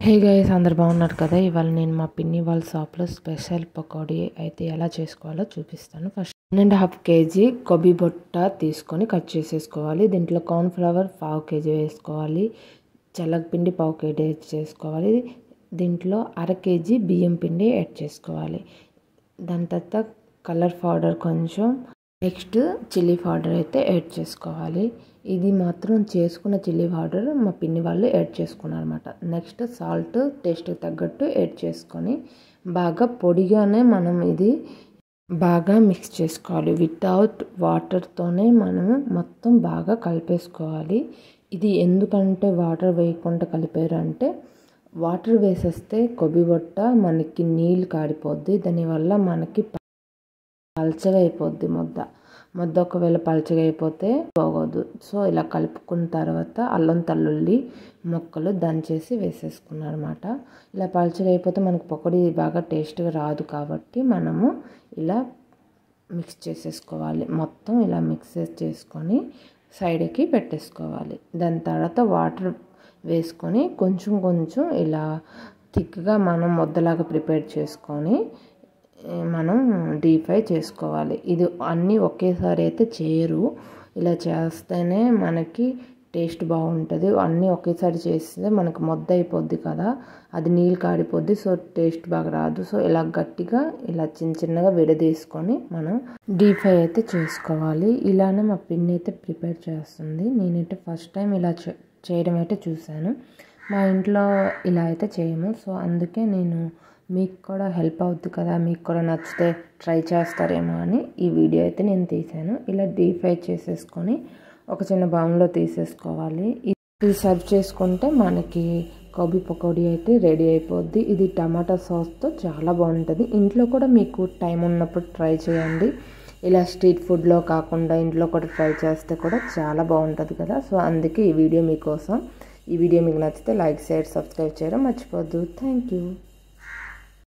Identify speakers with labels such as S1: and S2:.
S1: Hey guys, అందరు బాగున్నారు కదా. ఇవాళ నేను మా పిన్ని వాళ్ళ షాప్లో స్పెషల్ పకోడీ అయితే ఎలా చేసుకోవాలో చూపిస్తాను. ఫస్ట్ 1.5 kg కొబ్బరి బొట్ట తీసుకొని కట్ చేసేసుకోవాలి. దీంట్లో కార్న్ఫ్లవర్ 1/2 kg వేసుకోవాలి. శనగపిండి 1/2 kg యాడ్ చేసుకోవాలి. దీంట్లో 1/2 kg బియ్యం పిండి యాడ్ చేసుకోవాలి. దాని తర్వాత కలర్ పౌడర్ కొంచెం, నెక్స్ట్ చిల్లీ పౌడర్ అయితే యాడ్ చేసుకోవాలి. ఇది మాత్రం చేసుకున్న చిల్లీ పౌడర్ మా పిన్ని వాళ్ళు యాడ్ చేసుకున్నారు అనమాట. నెక్స్ట్ సాల్ట్ టేస్ట్కి తగ్గట్టు యాడ్ చేసుకొని బాగా పొడిగానే మనం ఇది బాగా మిక్స్ చేసుకోవాలి. వితౌట్ వాటర్తోనే మనము మొత్తం బాగా కలిపేసుకోవాలి. ఇది ఎందుకంటే వాటర్ వేయకుండా కలిపారు అంటే, వాటర్ వేసేస్తే కొబ్బరి బొట్ట మనకి నీళ్ళు కారిపోద్ది. దానివల్ల మనకి పల్చగా అయిపోద్ది ముద్ద ఒకవేళ పల్చగా అయిపోతే బాగోదు. సో ఇలా కలుపుకున్న తర్వాత అల్లం తల్లుల్లి ముక్కలు దంచేసి వేసేసుకున్నారు అనమాట. ఇలా పల్చగా అయిపోతే మనకు పకోడీ బాగా టేస్ట్గా రాదు కాబట్టి మనము ఇలా మిక్స్ చేసేసుకోవాలి. మొత్తం ఇలా మిక్స్ చేసుకొని సైడ్కి పెట్టేసుకోవాలి. దాని తర్వాత వాటర్ వేసుకొని కొంచెం కొంచెం ఇలా థిక్గా మనం ముద్దలాగా ప్రిపేర్ చేసుకొని మనం డీప్ ఫ్రై చేసుకోవాలి. ఇది అన్నీ ఒకేసారి అయితే చేయరు. ఇలా చేస్తేనే మనకి టేస్ట్ బాగుంటుంది. అన్నీ ఒకేసారి చేస్తే మనకు ముద్ద అయిపోద్ది కదా, అది నీళ్ళు కారిపోద్ది. సో టేస్ట్ బాగా రాదు. సో ఇలా గట్టిగా ఇలా చిన్నగా విడదీసుకొని మనం డీప్ ఫ్రై అయితే చేసుకోవాలి. ఇలానే మా పిన్ని అయితే ప్రిపేర్ చేస్తుంది. నేనైతే ఫస్ట్ టైం ఇలా చేయడం అయితే చూశాను. మా ఇంట్లో ఇలా అయితే చేయము. సో అందుకే నేను మీకు కూడా హెల్ప్ అవుద్ది కదా, మీకు కూడా నచ్చితే ట్రై చేస్తారేమో అని ఈ వీడియో అయితే నేను తీసాను. ఇలా డీప్ ఫ్రై చేసేసుకొని ఒక చిన్న బౌన్లో తీసేసుకోవాలి. ఇది సర్వ్ చేసుకుంటే మనకి కొబ్బరి పకోడీ అయితే రెడీ అయిపోద్ది. ఇది టమాటా సాస్తో చాలా బాగుంటుంది. ఇంట్లో కూడా మీకు టైం ఉన్నప్పుడు ట్రై చేయండి. ఇలా స్ట్రీట్ ఫుడ్లో కాకుండా ఇంట్లో కూడా ట్రై చేస్తే కూడా చాలా బాగుంటుంది కదా. సో అందుకే ఈ వీడియో మీకోసం. ఈ వీడియో మీకు నచ్చితే లైక్, షేర్, సబ్స్క్రైబ్ చేయడం మర్చిపోద్దు. Thank you.